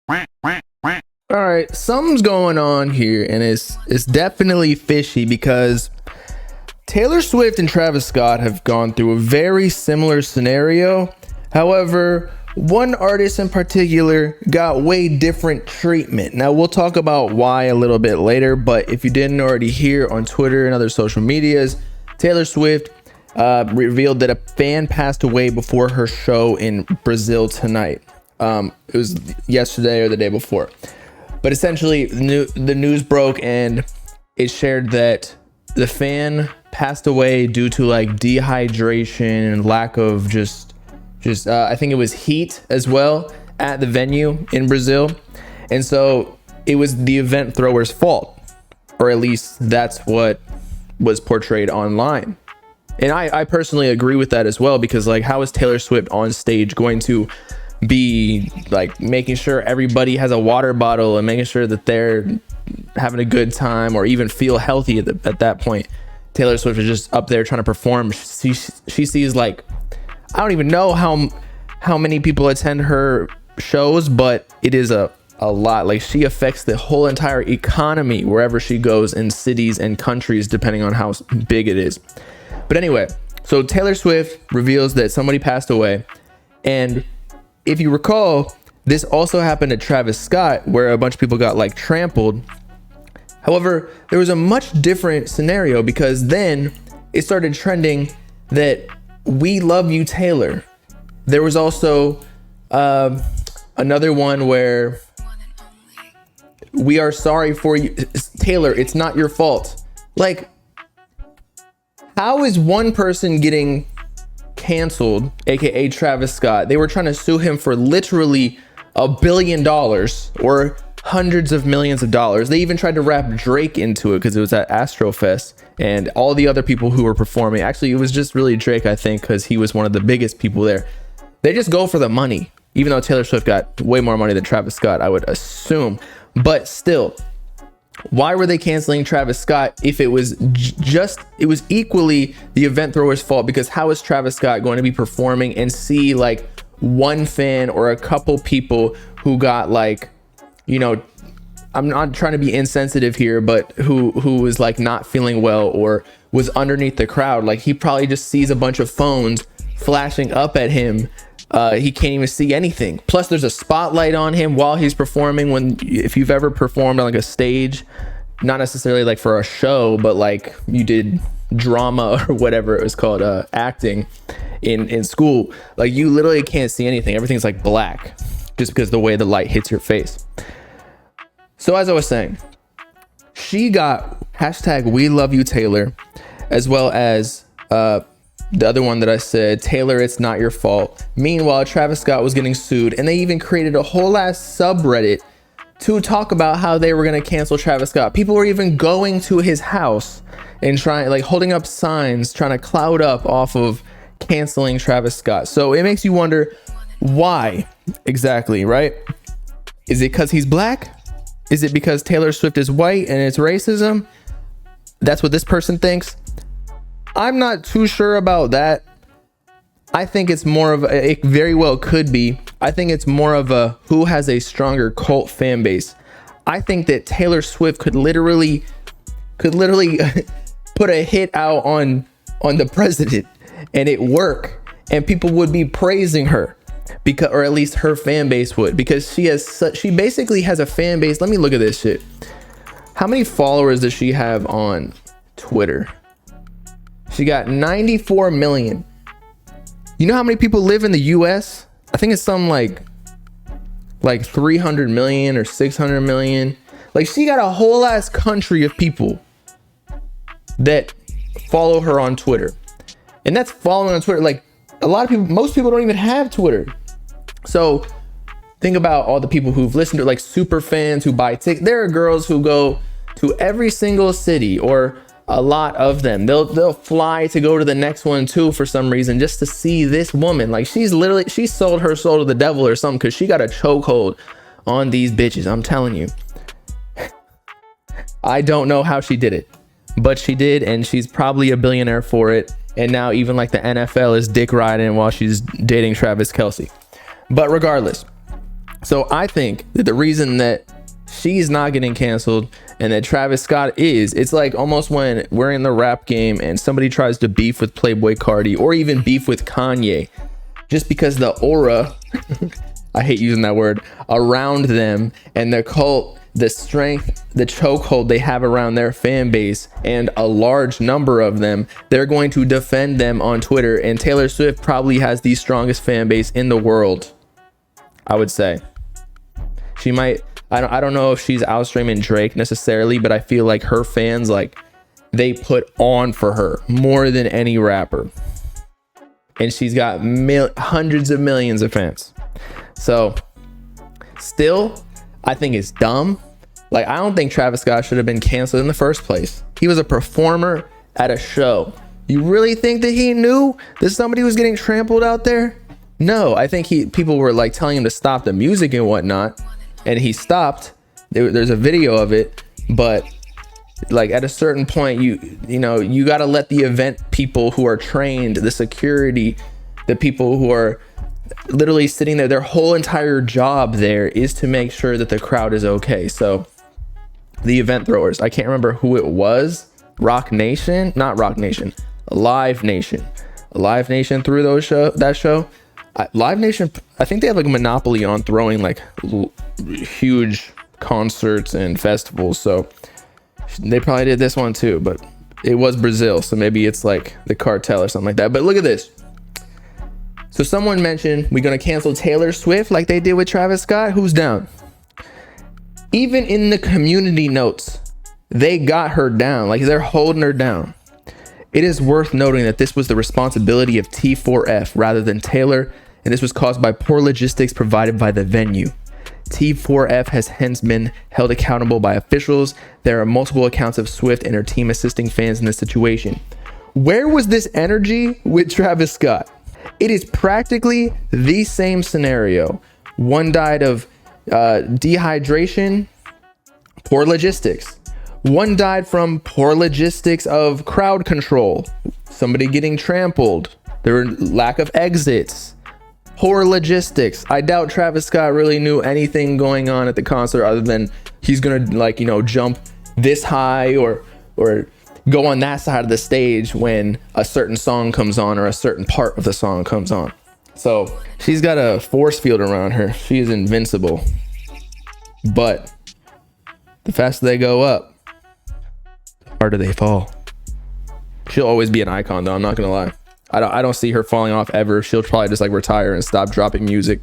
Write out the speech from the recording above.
All right, something's going on here, and it's definitely fishy because Taylor Swift and Travis Scott have gone through a very similar scenario. However, one artist in particular got way different treatment. Now, we'll talk about why a little bit later, but if you didn't already hear, on Twitter and other social medias, Taylor Swift revealed that a fan passed away before her show in Brazil tonight. It was yesterday or the day before. But essentially, the news broke and it shared that the fan passed away due to like dehydration and lack of just I think it was heat as well at the venue in Brazil. And so it was the event thrower's fault, or at least that's what was portrayed online. And I personally agree with that as well, because like, how is Taylor Swift on stage going to be like making sure everybody has a water bottle and making sure that they're having a good time or even feel healthy at that point? Taylor Swift is just up there trying to perform. She sees like, I don't even know how many people attend her shows, but it is a lot. Like, she affects the whole entire economy wherever she goes, in cities and countries, depending on how big it is. But anyway, so Taylor Swift reveals that somebody passed away. And if you recall, this also happened to Travis Scott, where a bunch of people got like trampled. However, there was a much different scenario, because then it started trending that "We love you, Taylor." There was also another one where "We are sorry for you, Taylor. It's not your fault." Like, how is one person getting canceled, aka Travis Scott? They were trying to sue him for literally $1 billion or hundreds of millions of dollars. They even tried to wrap Drake into it because it was at Astrofest, and all the other people who were performing. Actually, it was just really Drake, I think, because he was one of the biggest people there. They just go for the money, even though Taylor Swift got way more money than Travis Scott, I would assume. But still, why were they canceling Travis Scott if it was it was equally the event thrower's fault? Because how is Travis Scott going to be performing and see like one fan or a couple people who got like, you know, I'm not trying to be insensitive here, but who was like not feeling well or was underneath the crowd? Like, he probably just sees a bunch of phones flashing up at him. He can't even see anything. Plus, there's a spotlight on him while he's performing. If you've ever performed on like a stage, not necessarily like for a show, but like you did drama or whatever it was called, acting in school, like you literally can't see anything. Everything's like black just because the way the light hits your face. So as I was saying, she got #We love you, Taylor, as well as the other one that I said, Taylor, it's not your fault. Meanwhile, Travis Scott was getting sued, and they even created a whole ass subreddit to talk about how they were going to cancel Travis Scott. People were even going to his house and trying, like, holding up signs, trying to cloud up off of canceling Travis Scott. So it makes you wonder, why exactly, right? Is it because he's black? Is it because Taylor Swift is white and it's racism? That's what this person thinks. I'm not too sure about that. I think it's more of it very well could be. I think it's more of a who has a stronger cult fan base. I think that Taylor Swift could literally put a hit out on the president and it work, and people would be praising her, because, or at least her fan base would, because she basically has a fan base. Let me look at this shit. How many followers does she have on Twitter? She got 94 million. You know how many people live in the US? I think it's some like 300 million or 600 million. Like, she got a whole ass country of people that follow her on Twitter. And that's following on Twitter. Like, a lot of people, most people don't even have Twitter. So think about all the people who've listened to, like, super fans who buy tickets. There are girls who go to every single city, or a lot of them. They'll fly to go to the next one too for some reason, just to see this woman. Like, she sold her soul to the devil or something, because she got a chokehold on these bitches. I'm telling you. I don't know how she did it, but she did, and she's probably a billionaire for it. And now even like the NFL is dick riding while she's dating Travis Kelce. But regardless, So I think that the reason that she's not getting canceled and that Travis Scott is, it's like almost when we're in the rap game and somebody tries to beef with Playboy Cardi or even beef with Kanye, just because the aura, I hate using that word, around them and the cult, the strength, the chokehold they have around their fan base, and a large number of them, they're going to defend them on Twitter. And Taylor Swift probably has the strongest fan base in the world, I would say. She might, I don't know if she's outstreaming Drake necessarily, but I feel like her fans, like, they put on for her more than any rapper. And she's got hundreds of millions of fans. So still, I think it's dumb. Like, I don't think Travis Scott should have been canceled in the first place. He was a performer at a show. You really think that he knew that somebody was getting trampled out there? No, I think people were like telling him to stop the music and whatnot, and he stopped. There's a video of it, but like at a certain point, you know, you got to let the event people who are trained, the security, the people who are literally sitting there, their whole entire job there is to make sure that the crowd is okay. So the event throwers, I can't remember who it was, Live Nation threw that show. Live Nation, I think they have like a monopoly on throwing like huge concerts and festivals, so they probably did this one too, but it was Brazil, so maybe it's like the cartel or something like that. But look at this. So someone mentioned we're going to cancel Taylor Swift like they did with Travis Scott. Who's down? Even in the community notes, they got her down. Like, they're holding her down. It is worth noting that this was the responsibility of T4F rather than Taylor, and this was caused by poor logistics provided by the venue. T4F has hence been held accountable by officials. There are multiple accounts of Swift and her team assisting fans in this situation. Where was this energy with Travis Scott? It is practically the same scenario. One died of dehydration, poor logistics. One died from poor logistics of crowd control, somebody getting trampled, there were lack of exits, poor logistics. I doubt Travis Scott really knew anything going on at the concert other than he's gonna, like, you know, jump this high or go on that side of the stage when a certain song comes on or a certain part of the song comes on. So she's got a force field around her. She is invincible. But the faster they go up, the harder they fall. She'll always be an icon, though. I'm not gonna lie. I don't see her falling off ever. She'll probably just like retire and stop dropping music.